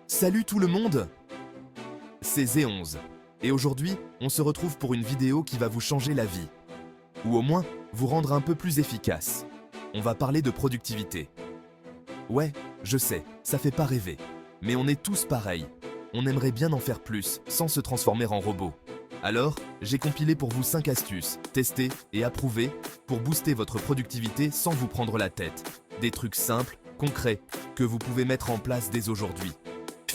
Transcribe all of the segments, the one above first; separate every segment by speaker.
Speaker 1: Salut tout le monde! C'est Zé11 et aujourd'hui, on se retrouve pour une vidéo qui va vous changer la vie. Ou au moins, vous rendre un peu plus efficace. On va parler de productivité. Ouais, je sais, ça fait pas rêver. Mais on est tous pareils. On aimerait bien en faire plus, sans se transformer en robot. Alors, j'ai compilé pour vous 5 astuces, testées et approuvées, pour booster votre productivité sans vous prendre la tête. Des trucs simples, concrets, que vous pouvez mettre en place dès aujourd'hui.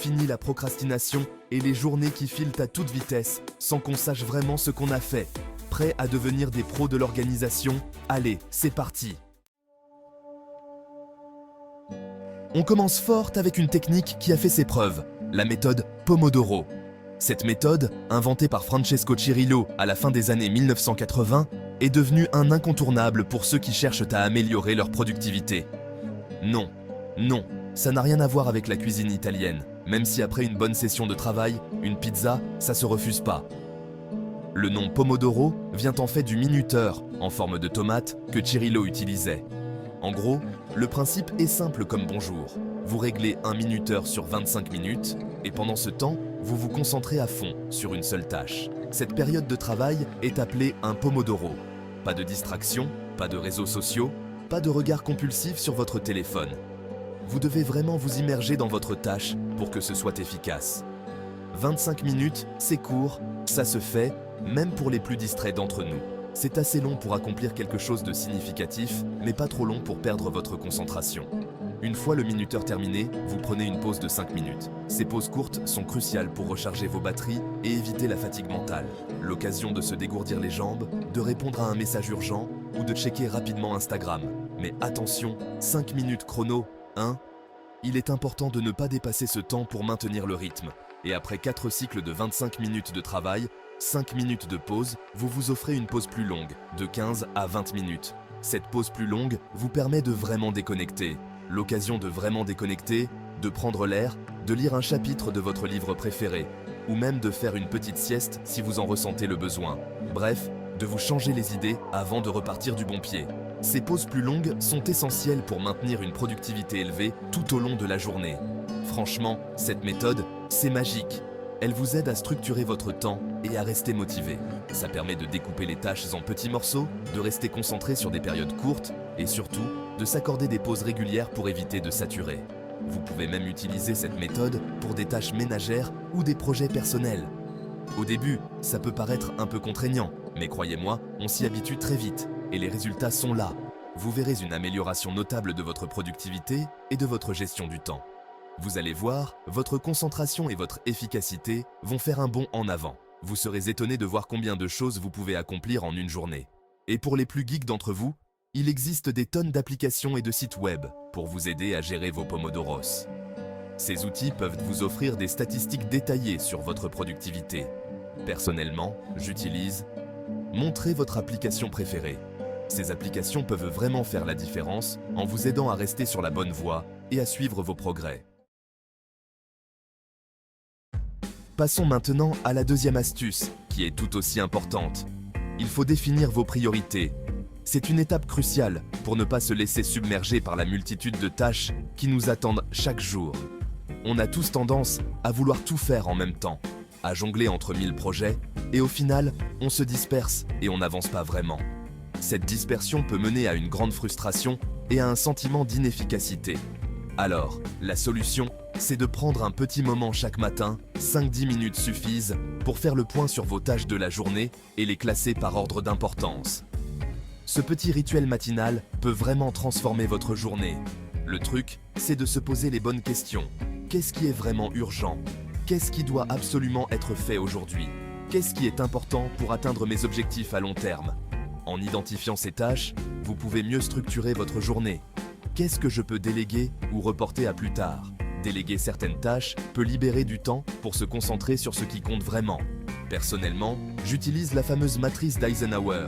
Speaker 1: Fini la procrastination et les journées qui filent à toute vitesse, sans qu'on sache vraiment ce qu'on a fait. Prêt à devenir des pros de l'organisation? Allez, c'est parti! On commence fort avec une technique qui a fait ses preuves, la méthode Pomodoro. Cette méthode, inventée par Francesco Cirillo à la fin des années 1980, est devenue un incontournable pour ceux qui cherchent à améliorer leur productivité. Non, ça n'a rien à voir avec la cuisine italienne, même si après une bonne session de travail, une pizza, ça se refuse pas. Le nom Pomodoro vient en fait du minuteur, en forme de tomate, que Cirillo utilisait. En gros, le principe est simple comme bonjour. Vous réglez un minuteur sur 25 minutes, et pendant ce temps, vous vous concentrez à fond sur une seule tâche. Cette période de travail est appelée un Pomodoro. Pas de distraction, pas de réseaux sociaux, pas de regard compulsif sur votre téléphone. Vous devez vraiment vous immerger dans votre tâche pour que ce soit efficace. 25 minutes, c'est court, ça se fait, même pour les plus distraits d'entre nous. C'est assez long pour accomplir quelque chose de significatif, mais pas trop long pour perdre votre concentration. Une fois le minuteur terminé, vous prenez une pause de 5 minutes. Ces pauses courtes sont cruciales pour recharger vos batteries et éviter la fatigue mentale. L'occasion de se dégourdir les jambes, de répondre à un message urgent ou de checker rapidement Instagram. Mais attention, 5 minutes chrono, il est important de ne pas dépasser ce temps pour maintenir le rythme. Et après 4 cycles de 25 minutes de travail, 5 minutes de pause, vous vous offrez une pause plus longue, de 15 à 20 minutes. Cette pause plus longue vous permet de vraiment déconnecter. L'occasion de vraiment déconnecter, de prendre l'air, de lire un chapitre de votre livre préféré, ou même de faire une petite sieste si vous en ressentez le besoin. Bref, de vous changer les idées avant de repartir du bon pied. Ces pauses plus longues sont essentielles pour maintenir une productivité élevée tout au long de la journée. Franchement, cette méthode, c'est magique. Elle vous aide à structurer votre temps et à rester motivé. Ça permet de découper les tâches en petits morceaux, de rester concentré sur des périodes courtes et surtout, de s'accorder des pauses régulières pour éviter de saturer. Vous pouvez même utiliser cette méthode pour des tâches ménagères ou des projets personnels. Au début, ça peut paraître un peu contraignant, mais croyez-moi, on s'y habitue très vite et les résultats sont là. Vous verrez une amélioration notable de votre productivité et de votre gestion du temps. Vous allez voir, votre concentration et votre efficacité vont faire un bond en avant. Vous serez étonné de voir combien de choses vous pouvez accomplir en une journée. Et pour les plus geeks d'entre vous, il existe des tonnes d'applications et de sites web pour vous aider à gérer vos Pomodoros. Ces outils peuvent vous offrir des statistiques détaillées sur votre productivité. Personnellement, j'utilise Montrez votre application préférée. Ces applications peuvent vraiment faire la différence en vous aidant à rester sur la bonne voie et à suivre vos progrès. Passons maintenant à la deuxième astuce, qui est tout aussi importante. Il faut définir vos priorités. C'est une étape cruciale pour ne pas se laisser submerger par la multitude de tâches qui nous attendent chaque jour. On a tous tendance à vouloir tout faire en même temps, à jongler entre 1000 projets, et au final, on se disperse et on n'avance pas vraiment. Cette dispersion peut mener à une grande frustration et à un sentiment d'inefficacité. Alors, la solution, c'est de prendre un petit moment chaque matin, 5-10 minutes suffisent, pour faire le point sur vos tâches de la journée et les classer par ordre d'importance. Ce petit rituel matinal peut vraiment transformer votre journée. Le truc, c'est de se poser les bonnes questions. Qu'est-ce qui est vraiment urgent? Qu'est-ce qui doit absolument être fait aujourd'hui? Qu'est-ce qui est important pour atteindre mes objectifs à long terme? En identifiant ces tâches, vous pouvez mieux structurer votre journée. Qu'est-ce que je peux déléguer ou reporter à plus tard? Déléguer certaines tâches peut libérer du temps pour se concentrer sur ce qui compte vraiment. Personnellement, j'utilise la fameuse matrice d'Eisenhower.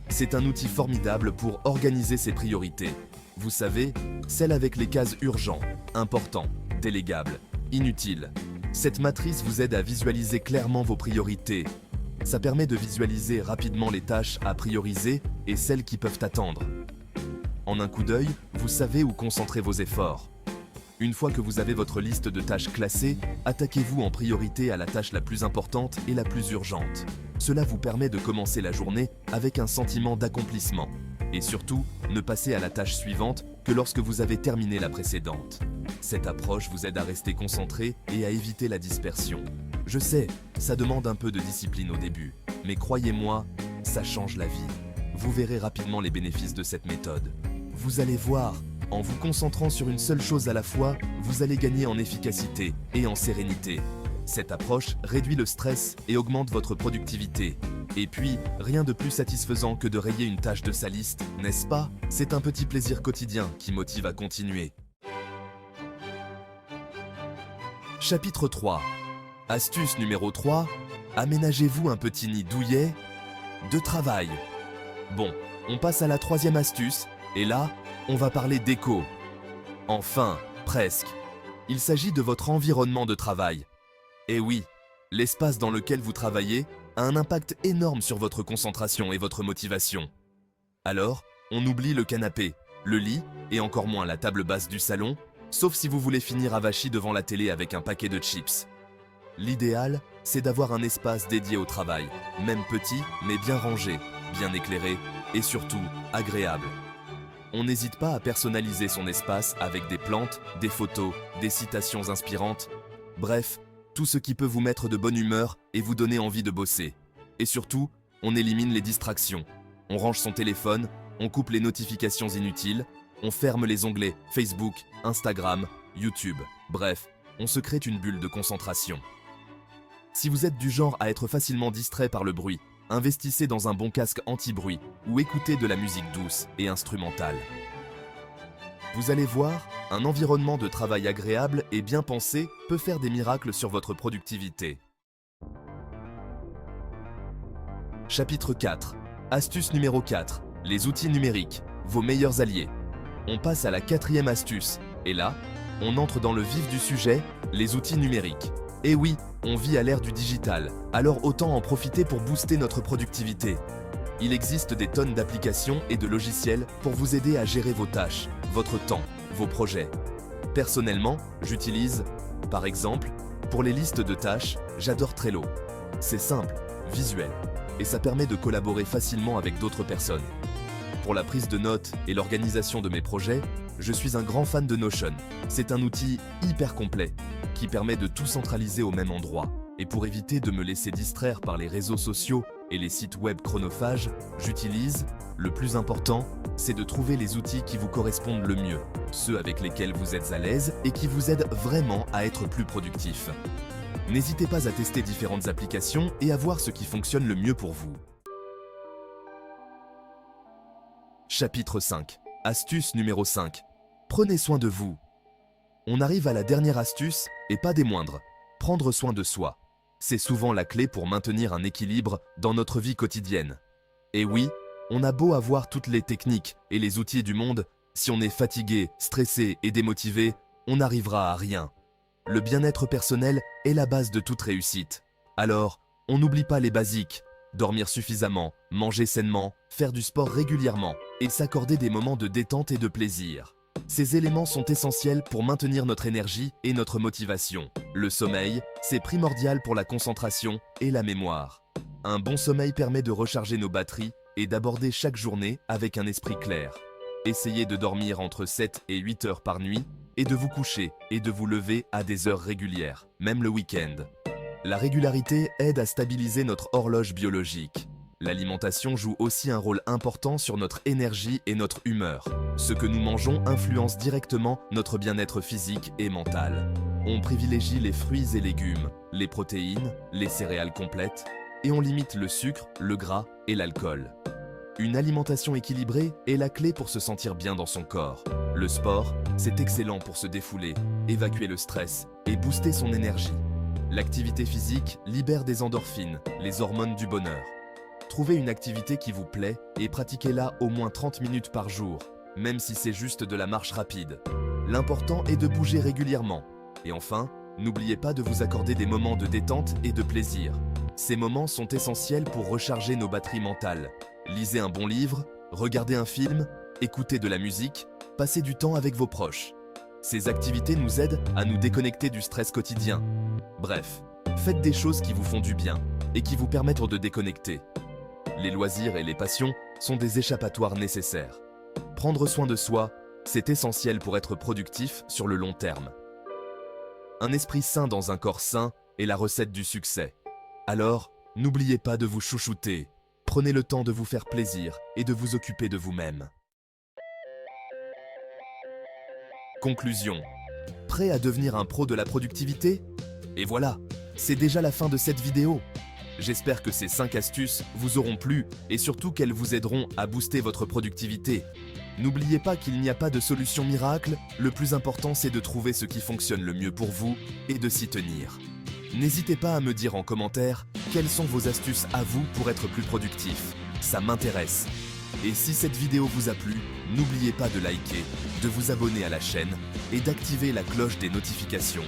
Speaker 1: C'est un outil formidable pour organiser ses priorités. Vous savez, celle avec les cases urgent, important, délégable, inutile. Cette matrice vous aide à visualiser clairement vos priorités. Ça permet de visualiser rapidement les tâches à prioriser et celles qui peuvent attendre. En un coup d'œil, vous savez où concentrer vos efforts. Une fois que vous avez votre liste de tâches classée, attaquez-vous en priorité à la tâche la plus importante et la plus urgente. Cela vous permet de commencer la journée avec un sentiment d'accomplissement. Et surtout, ne passez à la tâche suivante que lorsque vous avez terminé la précédente. Cette approche vous aide à rester concentré et à éviter la dispersion. Je sais, ça demande un peu de discipline au début, mais croyez-moi, ça change la vie. Vous verrez rapidement les bénéfices de cette méthode. Vous allez voir, en vous concentrant sur une seule chose à la fois, vous allez gagner en efficacité et en sérénité. Cette approche réduit le stress et augmente votre productivité. Et puis, rien de plus satisfaisant que de rayer une tâche de sa liste, n'est-ce pas? C'est un petit plaisir quotidien qui motive à continuer. Chapitre 3. Astuce numéro 3. Aménagez-vous un petit nid douillet de travail. Bon, on passe à la troisième astuce, et là, on va parler d'éco. Enfin, presque. Il s'agit de votre environnement de travail. Et oui, l'espace dans lequel vous travaillez a un impact énorme sur votre concentration et votre motivation. Alors, on oublie le canapé, le lit et encore moins la table basse du salon, sauf si vous voulez finir avachi devant la télé avec un paquet de chips. L'idéal, c'est d'avoir un espace dédié au travail, même petit mais bien rangé, bien éclairé et surtout agréable. On n'hésite pas à personnaliser son espace avec des plantes, des photos, des citations inspirantes, bref, tout ce qui peut vous mettre de bonne humeur et vous donner envie de bosser. Et surtout, on élimine les distractions. On range son téléphone, on coupe les notifications inutiles, on ferme les onglets Facebook, Instagram, YouTube. Bref, on se crée une bulle de concentration. Si vous êtes du genre à être facilement distrait par le bruit, investissez dans un bon casque anti-bruit ou écoutez de la musique douce et instrumentale. Vous allez voir, un environnement de travail agréable et bien pensé peut faire des miracles sur votre productivité. Chapitre 4. Astuce numéro 4. Les outils numériques, vos meilleurs alliés. On passe à la quatrième astuce, et là, on entre dans le vif du sujet, les outils numériques. Et oui, on vit à l'ère du digital, alors autant en profiter pour booster notre productivité. Il existe des tonnes d'applications et de logiciels pour vous aider à gérer vos tâches, votre temps, vos projets. Personnellement, j'utilise, par exemple, pour les listes de tâches, j'adore Trello. C'est simple, visuel, et ça permet de collaborer facilement avec d'autres personnes. Pour la prise de notes et l'organisation de mes projets, je suis un grand fan de Notion. C'est un outil hyper complet qui permet de tout centraliser au même endroit. Et pour éviter de me laisser distraire par les réseaux sociaux et les sites web chronophages, j'utilise, le plus important, c'est de trouver les outils qui vous correspondent le mieux, ceux avec lesquels vous êtes à l'aise et qui vous aident vraiment à être plus productif. N'hésitez pas à tester différentes applications et à voir ce qui fonctionne le mieux pour vous. Chapitre 5. Astuce numéro 5. Prenez soin de vous. On arrive à la dernière astuce, et pas des moindres, prendre soin de soi. C'est souvent la clé pour maintenir un équilibre dans notre vie quotidienne. Et oui, on a beau avoir toutes les techniques et les outils du monde, si on est fatigué, stressé et démotivé, on n'arrivera à rien. Le bien-être personnel est la base de toute réussite. Alors, on n'oublie pas les basiques. Dormir suffisamment, manger sainement, faire du sport régulièrement et s'accorder des moments de détente et de plaisir. Ces éléments sont essentiels pour maintenir notre énergie et notre motivation. Le sommeil, c'est primordial pour la concentration et la mémoire. Un bon sommeil permet de recharger nos batteries et d'aborder chaque journée avec un esprit clair. Essayez de dormir entre 7 et 8 heures par nuit et de vous coucher et de vous lever à des heures régulières, même le week-end. La régularité aide à stabiliser notre horloge biologique. L'alimentation joue aussi un rôle important sur notre énergie et notre humeur. Ce que nous mangeons influence directement notre bien-être physique et mental. On privilégie les fruits et légumes, les protéines, les céréales complètes, et on limite le sucre, le gras et l'alcool. Une alimentation équilibrée est la clé pour se sentir bien dans son corps. Le sport, c'est excellent pour se défouler, évacuer le stress et booster son énergie. L'activité physique libère des endorphines, les hormones du bonheur. Trouvez une activité qui vous plaît et pratiquez-la au moins 30 minutes par jour, même si c'est juste de la marche rapide. L'important est de bouger régulièrement. Et enfin, n'oubliez pas de vous accorder des moments de détente et de plaisir. Ces moments sont essentiels pour recharger nos batteries mentales. Lisez un bon livre, regardez un film, écoutez de la musique, passez du temps avec vos proches. Ces activités nous aident à nous déconnecter du stress quotidien. Bref, faites des choses qui vous font du bien et qui vous permettent de déconnecter. Les loisirs et les passions sont des échappatoires nécessaires. Prendre soin de soi, c'est essentiel pour être productif sur le long terme. Un esprit sain dans un corps sain est la recette du succès. Alors, n'oubliez pas de vous chouchouter. Prenez le temps de vous faire plaisir et de vous occuper de vous-même. Conclusion. Prêt à devenir un pro de la productivité? Et voilà, c'est déjà la fin de cette vidéo. J'espère que ces 5 astuces vous auront plu et surtout qu'elles vous aideront à booster votre productivité. N'oubliez pas qu'il n'y a pas de solution miracle, le plus important c'est de trouver ce qui fonctionne le mieux pour vous et de s'y tenir. N'hésitez pas à me dire en commentaire quelles sont vos astuces à vous pour être plus productif. Ça m'intéresse. Et si cette vidéo vous a plu, n'oubliez pas de liker, de vous abonner à la chaîne et d'activer la cloche des notifications